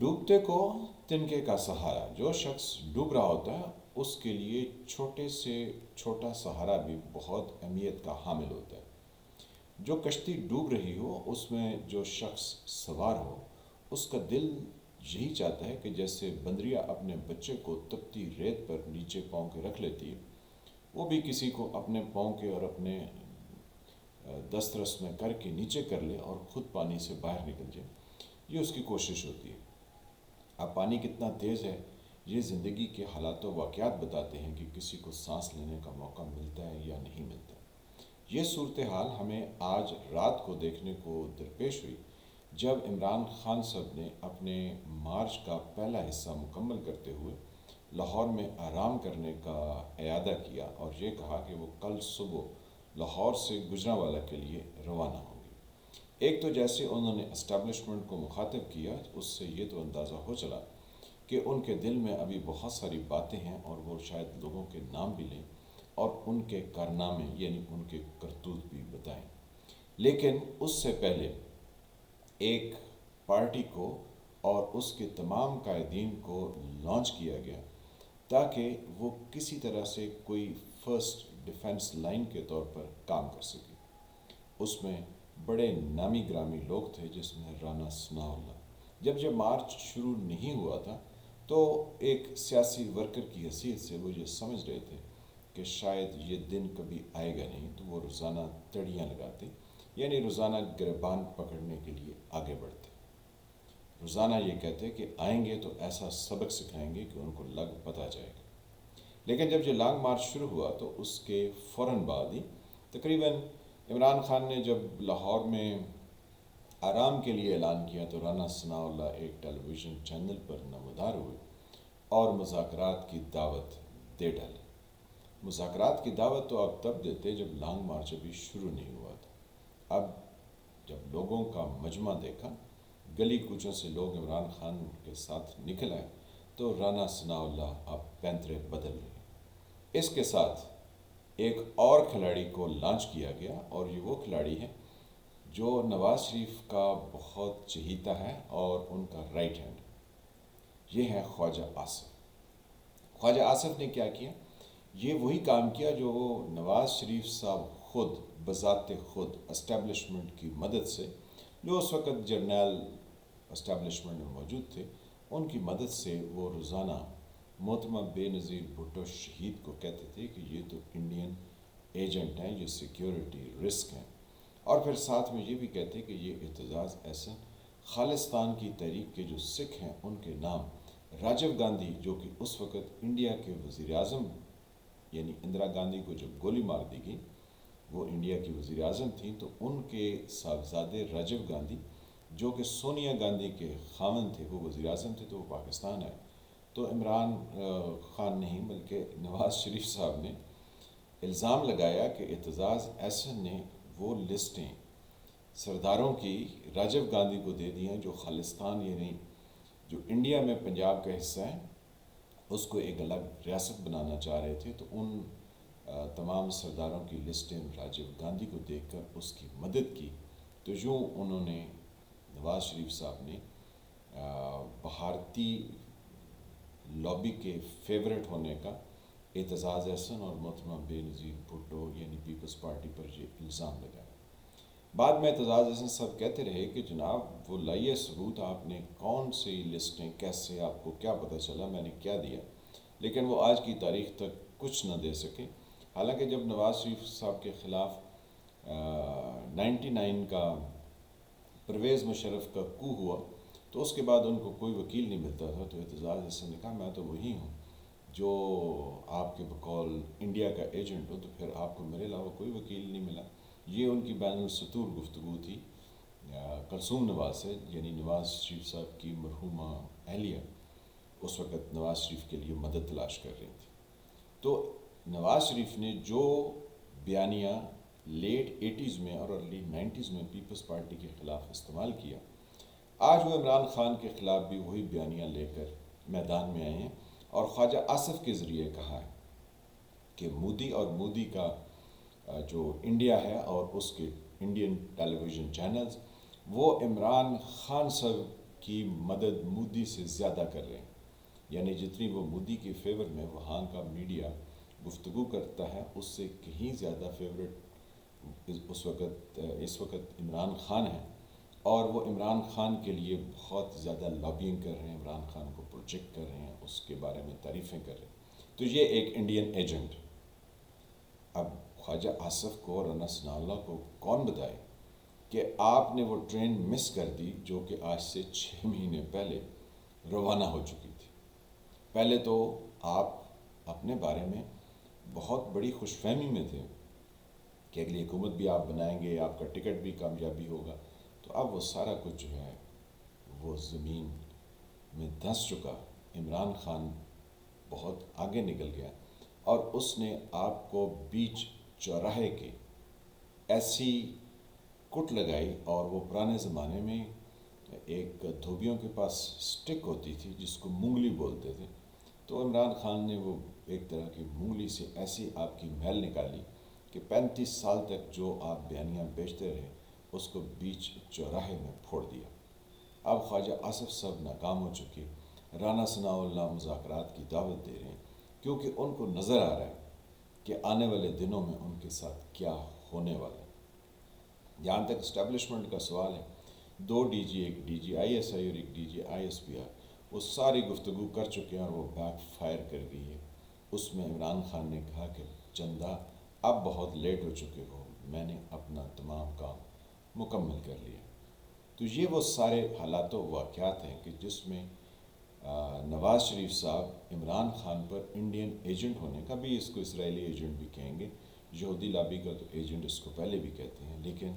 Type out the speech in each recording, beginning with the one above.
ڈوبتے کو تنکے کا سہارا. جو شخص ڈوب رہا ہوتا ہے اس کے لیے چھوٹے سے چھوٹا سہارا بھی بہت اہمیت کا حامل ہوتا ہے. جو کشتی ڈوب رہی ہو اس میں جو شخص سوار ہو اس کا دل یہی چاہتا ہے کہ جیسے بندریا اپنے بچے کو تپتی ریت پر نیچے پاؤں کے رکھ لیتی ہے، وہ بھی کسی کو اپنے پاؤں کے اور اپنے دسترس میں کر کے نیچے کر لے اور خود پانی سے باہر نکل جائے. یہ اس کی کوشش ہوتی ہے. اب پانی کتنا تیز ہے یہ زندگی کے حالات و واقعات بتاتے ہیں کہ کسی کو سانس لینے کا موقع ملتا ہے یا نہیں ملتا. یہ صورتحال ہمیں آج رات کو دیکھنے کو درپیش ہوئی جب عمران خان صاحب نے اپنے مارچ کا پہلا حصہ مکمل کرتے ہوئے لاہور میں آرام کرنے کا اعادہ کیا اور یہ کہا کہ وہ کل صبح لاہور سے گجرانوالہ کے لیے روانہ ہوں گے. ایک تو جیسے انہوں نے اسٹیبلشمنٹ کو مخاطب کیا اس سے یہ تو اندازہ ہو چلا کہ ان کے دل میں ابھی بہت ساری باتیں ہیں اور وہ شاید لوگوں کے نام بھی لیں اور ان کے کارنامے یعنی ان کے کرتوت بھی بتائیں. لیکن اس سے پہلے ایک پارٹی کو اور اس کے تمام قائدین کو لانچ کیا گیا تاکہ وہ کسی طرح سے کوئی فرسٹ ڈیفنس لائن کے طور پر کام کر سکے. اس میں بڑے نامی گرامی لوگ تھے جس میں رانا ثناء اللہ. جب مارچ شروع نہیں ہوا تھا تو ایک سیاسی ورکر کی حیثیت سے وہ یہ سمجھ رہے تھے کہ شاید یہ دن کبھی آئے گا نہیں، تو وہ روزانہ تڑیاں لگاتے یعنی روزانہ گریبان پکڑنے کے لیے آگے بڑھتے. روزانہ یہ کہتے کہ آئیں گے تو ایسا سبق سکھائیں گے کہ ان کو لگ پتہ جائے گا. لیکن جب یہ لانگ مارچ شروع ہوا تو اس کے فوراً بعد ہی تقریباً عمران خان نے جب لاہور میں آرام کے لیے اعلان کیا تو رانا ثناء اللہ ایک ٹیلی ویژن چینل پر نمودار ہوئے اور مذاکرات کی دعوت دے ڈالی. مذاکرات کی دعوت تو آپ تب دیتے جب لانگ مارچ ابھی شروع نہیں ہوا تھا. اب جب لوگوں کا مجمع دیکھا، گلی کوچوں سے لوگ عمران خان کے ساتھ نکل آئے تو رانا ثناء اللہ اب پینترے بدل رہے. اس کے ساتھ ایک اور کھلاڑی کو لانچ کیا گیا اور یہ وہ کھلاڑی ہے جو نواز شریف کا بہت چہیتا ہے اور ان کا رائٹ ہینڈ. یہ ہے خواجہ آصف. خواجہ آصف نے کیا کیا؟ یہ وہی کام کیا جو نواز شریف صاحب خود بذات خود اسٹیبلشمنٹ کی مدد سے، جو اس وقت جرنیل اسٹیبلشمنٹ میں موجود تھے، ان کی مدد سے وہ روزانہ محترمہ بے نظیر بھٹو شہید کو کہتے تھے کہ یہ تو انڈین ایجنٹ ہیں، یہ سیکیورٹی رسک ہیں. اور پھر ساتھ میں یہ بھی کہتے کہ یہ اعتزاز احسن خالصتان کی تحریک کے جو سکھ ہیں ان کے نام راجیو گاندھی، جو کہ اس وقت انڈیا کے وزیر اعظم یعنی اندرا گاندھی کو جب گولی مار دی گئی وہ انڈیا کی وزیر اعظم تھیں، تو ان کے صاحبزادے راجیو گاندھی جو کہ سونیا گاندھی کے خاوند تھے وہ وزیر اعظم تھے تو وہ پاکستان آئے. تو عمران خان نہیں بلکہ نواز شریف صاحب نے الزام لگایا کہ اعتزاز احسن نے وہ لسٹیں سرداروں کی راجیو گاندھی کو دے دی ہیں جو خالصتان یعنی جو انڈیا میں پنجاب کا حصہ ہے اس کو ایک الگ ریاست بنانا چاہ رہے تھے. تو ان تمام سرداروں کی لسٹیں راجیو گاندھی کو دیکھ کر اس کی مدد کی. تو یوں انہوں نے نواز شریف صاحب نے بھارتی لابی کے فیورٹ ہونے کا اعتزاز احسن اور محترمہ بے نظیر بھٹو یعنی پیپلز پارٹی پر یہ الزام لگایا. بعد میں اعتزاز احسن صاحب کہتے رہے کہ جناب وہ لائیے ثبوت، آپ نے کون سی لسٹیں، کیسے، آپ کو کیا پتہ چلا، میں نے کیا دیا. لیکن وہ آج کی تاریخ تک کچھ نہ دے سکے. حالانکہ جب نواز شریف صاحب کے خلاف 99 کا پرویز مشرف کا کو ہوا تو اس کے بعد ان کو کوئی وکیل نہیں ملتا تھا. تو اعتزاز احسن نے کہا میں تو وہی ہوں جو آپ کے بقول انڈیا کا ایجنٹ ہوں، تو پھر آپ کو میرے علاوہ کوئی وکیل نہیں ملا. یہ ان کی بین السطور گفتگو تھی کلثوم نواز سے، یعنی نواز شریف صاحب کی مرحومہ اہلیہ اس وقت نواز شریف کے لیے مدد تلاش کر رہی تھی. تو نواز شریف نے جو بیانیہ لیٹ 80s میں اور ارلی 90s میں پیپلز پارٹی کے خلاف استعمال کیا، آج وہ عمران خان کے خلاف بھی وہی بیانیہ لے کر میدان میں آئے ہیں اور خواجہ آصف کے ذریعے کہا ہے کہ مودی اور مودی کا جو انڈیا ہے اور اس کے انڈین ٹیلی ویژن چینلز وہ عمران خان صاحب کی مدد مودی سے زیادہ کر رہے ہیں، یعنی جتنی وہ مودی کے فیور میں وہاں کا میڈیا گفتگو کرتا ہے اس سے کہیں زیادہ فیوریٹ اس وقت عمران خان ہے، اور وہ عمران خان کے لیے بہت زیادہ لابینگ کر رہے ہیں، عمران خان کو پروجیکٹ کر رہے ہیں، اس کے بارے میں تعریفیں کر رہے ہیں۔ تو یہ ایک انڈین ایجنٹ۔ اب خواجہ آصف کو اور رانا ثناء اللہ کو کون بتائے کہ آپ نے وہ ٹرین مس کر دی جو کہ آج سے 6 مہینے پہلے روانہ ہو چکی تھی۔ پہلے تو آپ اپنے بارے میں بہت بڑی خوش فہمی میں تھے کہ اگلی حکومت بھی آپ بنائیں گے، آپ کا ٹکٹ بھی کامیابی ہوگا، تو اب وہ سارا کچھ جو ہے وہ زمین میں دھنس چکا۔ عمران خان بہت آگے نکل گیا اور اس نے آپ کو بیچ چوراہے کے ایسی کٹ لگائی، اور وہ پرانے زمانے میں ایک دھوبیوں کے پاس سٹک ہوتی تھی جس کو مونگلی بولتے تھے، تو عمران خان نے وہ ایک طرح کی مونگلی سے ایسی آپ کی میل نکالی کہ 35 سال تک جو آپ بیانیاں بیچتے رہے اس کو بیچ چوراہے میں پھوڑ دیا۔ اب خواجہ آصف صاحب ناکام ہو چکے، رانا ثناء اللہ مذاکرات کی دعوت دے رہے ہیں کیونکہ ان کو نظر آ رہا ہے کہ آنے والے دنوں میں ان کے ساتھ کیا ہونے والا ہے۔ جہاں تک اسٹیبلشمنٹ کا سوال ہے، 2 ڈی جی، ایک D G I S I اور ایک D G I S P R, وہ ساری گفتگو کر چکے ہیں اور وہ بیک فائر کر گئی ہے۔ اس میں عمران خان نے کہا کہ چندہ اب بہت لیٹ ہو چکے ہو، میں نے اپنا تمام کام مکمل کر لیا۔ تو یہ وہ سارے حالات و واقعات ہیں کہ جس میں نواز شریف صاحب عمران خان پر انڈین ایجنٹ ہونے کا بھی، اس کو اسرائیلی ایجنٹ بھی کہیں گے، یہودی لابی کا تو ایجنٹ اس کو پہلے بھی کہتے ہیں، لیکن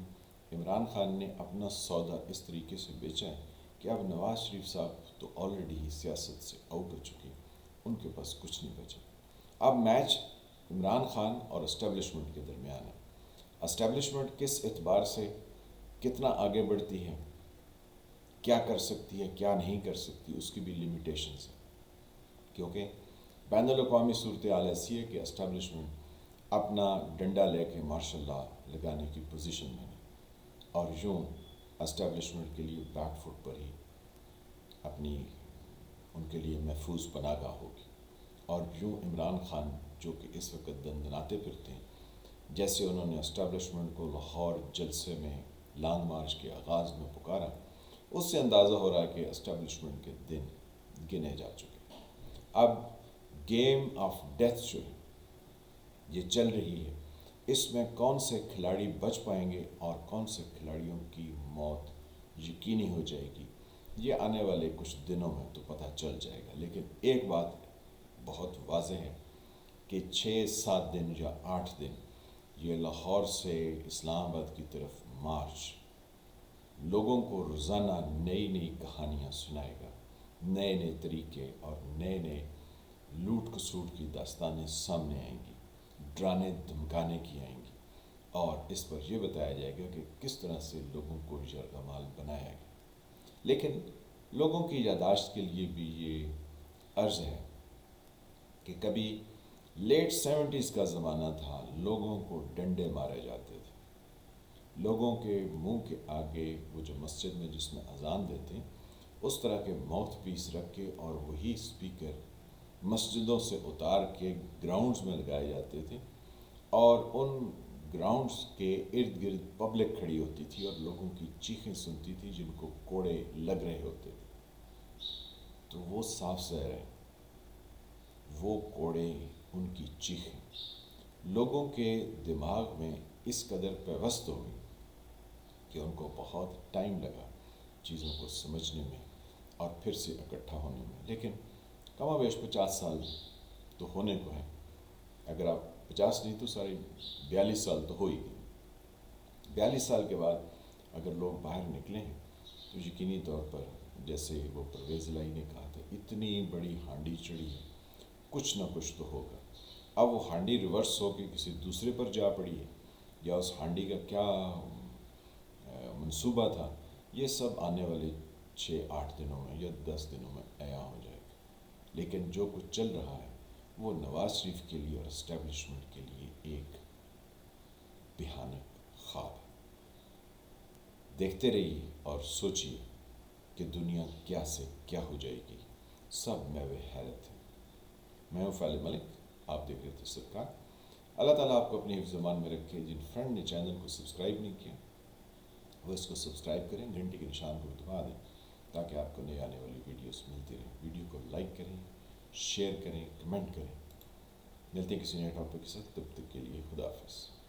عمران خان نے اپنا سودا اس طریقے سے بیچا ہے کہ اب نواز شریف صاحب تو آلریڈی ہی سیاست سے آؤٹ ہو چکے، ان کے پاس کچھ نہیں بچا۔ اب میچ عمران خان اور اسٹیبلشمنٹ کے درمیان ہے۔ اسٹیبلشمنٹ کس اعتبار سے کتنا آگے بڑھتی ہے، کیا کر سکتی ہے، کیا نہیں کر سکتی، اس کی بھی لیمیٹیشنز ہیں، کیونکہ بین الاقوامی صورتحال ایسی ہے کہ اسٹیبلشمنٹ اپنا ڈنڈا لے کے ماشاء اللہ لگانے کی پوزیشن میں نہیں، اور یوں اسٹیبلشمنٹ کے لیے بیک فٹ پر ہی اپنی ان کے لیے محفوظ پناہ گاہ ہوگی، اور یوں عمران خان جو کہ اس وقت دندناتے پھرتے ہیں، جیسے انہوں نے اسٹیبلشمنٹ کو لاہور جلسے میں لانگ مارچ کے آغاز میں پکارا، اس سے اندازہ ہو رہا ہے کہ اسٹیبلشمنٹ کے دن گنے جا چکے۔ اب گیم آف ڈیتھ جو ہے یہ چل رہی ہے، اس میں کون سے کھلاڑی بچ پائیں گے اور کون سے کھلاڑیوں کی موت یقینی ہو جائے گی، یہ آنے والے کچھ دنوں میں تو پتہ چل جائے گا۔ لیکن ایک بات بہت واضح ہے کہ 6-7 دن یا 8 دن یہ لاہور سے اسلام آباد کی طرف مارچ لوگوں کو روزانہ نئی نئی کہانیاں سنائے گا، نئے نئے طریقے اور نئے نئے لوٹ کسوٹ کی داستانیں سامنے آئیں گی، ڈرانے دھمکانے کی آئیں گی، اور اس پر یہ بتایا جائے گا کہ کس طرح سے لوگوں کو یرغمال بنایا گیا۔ لیکن لوگوں کی یادداشت کے لیے بھی یہ عرض ہے کہ کبھی لیٹ 70s کا زمانہ تھا، لوگوں کو ڈنڈے مارے جاتے تھے، لوگوں کے منہ کے آگے وہ جو مسجد میں جس میں اذان دیتے اس طرح کے ماؤتھ پیس رکھ کے اور وہی سپیکر مسجدوں سے اتار کے گراؤنڈز میں لگائے جاتے تھے، اور ان گراؤنڈز کے ارد گرد پبلک کھڑی ہوتی تھی اور لوگوں کی چیخیں سنتی تھی جن کو کوڑے لگ رہے ہوتے تھے۔ تو وہ صاف ظاہر ہے، وہ کوڑے، ان کی چیخیں لوگوں کے دماغ میں اس قدر پیوست ہو گئی کہ ان کو بہت ٹائم لگا چیزوں کو سمجھنے میں اور پھر سے اکٹھا ہونے میں۔ لیکن کم و بیش 50 سال تو ہونے کو ہے، اگر آپ 50 نہیں تو سارے 42 سال تو ہو ہی گئے۔ 42 سال کے بعد اگر لوگ باہر نکلے ہیں تو یقینی طور پر جیسے وہ پرویز الہی نے کہا تھا، اتنی بڑی ہانڈی چڑھی ہے، کچھ نہ کچھ تو ہوگا۔ اب وہ ہانڈی ریورس ہو کے کسی دوسرے پر جا پڑی ہے یا اس ہانڈی کا کیا منصوبہ تھا، یہ سب آنے والے 6-8 دنوں میں یا 10 دنوں میں عیاں ہو جائے گا۔ لیکن جو کچھ چل رہا ہے وہ نواز شریف کے لیے اور اسٹیبلشمنٹ کے لیے ایک بھیانک خواب ہے۔ دیکھتے رہیے اور سوچیے کہ دنیا کیا سے کیا ہو جائے گی، سب میوے حیرت ہے۔ میں ہوں فیل ملک، آپ دیکھ رہے تھے سرکار۔ اللہ تعالیٰ آپ کو اپنے حفظ زمان میں رکھے۔ جن فرینڈ نے چینل کو سبسکرائب نہیں کیا وہ اس کو سبسکرائب کریں، گھنٹی کے نشان کو دبا دیں تاکہ آپ کو نئے آنے والی ویڈیوز ملتی رہیں۔ ویڈیو کو لائک کریں، شیئر کریں، کمنٹ کریں۔ ملتے ہیں کسی نئے ٹاپک کے ساتھ، تب تک کے لیے خدا حافظ۔